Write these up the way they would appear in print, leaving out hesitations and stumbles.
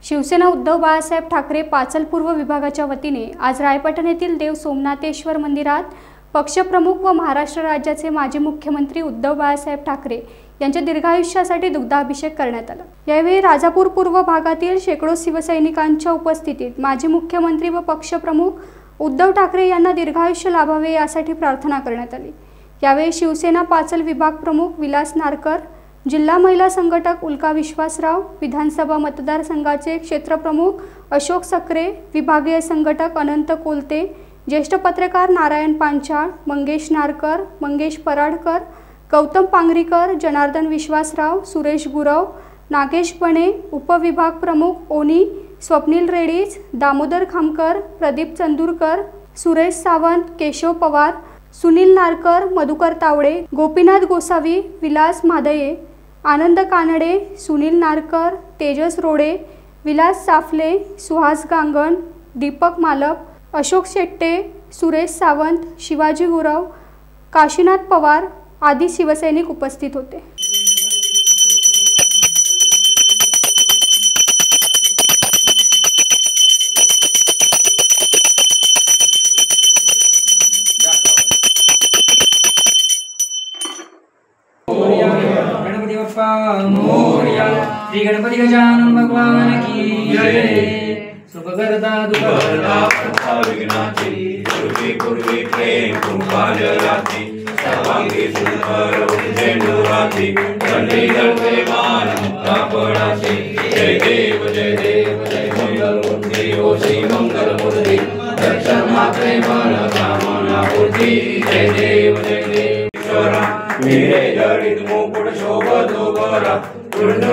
शिवसेना उद्धव बाळासाहेब ठाकरे पाचल पूर्व विभागाच्या वतीने आज रायपटण येथील देव सोमनाथेश्वर मंदिरात पक्षप्रमुख व महाराष्ट्र राज्याचे माजी मुख्यमंत्री उद्धव बाळासाहेब ठाकरे यांच्या दीर्घायुष्यासाठी दुग्धाभिषेक करण्यात आला। यावेळी राजापूर पूर्व भागातील शेकडो शिवसैनिकांच्या उपस्थितीत माजी मुख्यमंत्री व पक्षप्रमुख उद्धव ठाकरे यांना दीर्घायुष्य लाभावे यासाठी प्रार्थना करण्यात आली। यावेळी शिवसेना पाचल विभाग प्रमुख विलास नारकर, जिल्हा महिला संघटक उल्का विश्वासराव, विधानसभा मतदारसंघाचे क्षेत्रप्रमुख अशोक सक्रे, विभागीय संघटक अनंत कोलते, ज्येष्ठ पत्रकार नारायण पांचाळ, मंगेश नारकर, मंगेश पराडकर, गौतम पांगरीकर, जनार्दन विश्वासराव, सुरेश गुरव, नागेश बणे, उपविभाग प्रमुख ओनी, स्वप्नील रेडीज, दामोदर खामकर, प्रदीप चंदूरकर, सुरेश सावंत, केशव पवार, सुनील नारकर, मधुकर तावडे, गोपीनाथ गोसावी, विलास माधये, आनंद कानडे, सुनील नारकर, तेजस रोडे, विलास साफले, सुहास गांगण, दीपक मालक, अशोक शेट्टे, सुरेश सावंत, शिवाजी गुरव, काशीनाथ पवार आदी शिवसैनिक उपस्थित होते। गणपति बप्पा मोरया। श्री गणपति गजानन भगवान की जय। सुभगरदा दुःखहरता विघ्नाची, पूर्वी पूर्वी प्रेम कृपाजयाची, सर्वांगी सुंदर झेंडूराची, चंडी जळते मान मुक्तापणाची। जय देव जय देव जय मंगलमूर्ती ओ श्री मंगलमूर्ती, दर्शन मात्रे मन कामना पूर्ती। जय देव जय देव ईश्वरा, मेरे जडित मुकुट शोभतो बरा,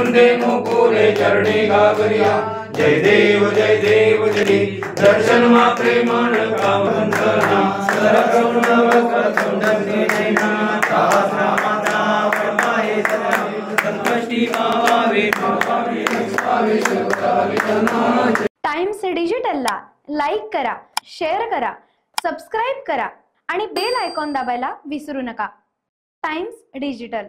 दे मुकुले चरणी गागरिया। जय देव जय देव जय, दर्शन मात्रे मन कामना। सरकरुण वक्रतुंडे नैना, सहस्र माता परमाये सदा, संकष्टी पावे पावे शुभकामना। टाइम्स डिजिटलला लाईक करा, शेअर करा, सबस्क्राइब करा आणि बेल आयकॉन दाबायला विसरू नका। Times digital.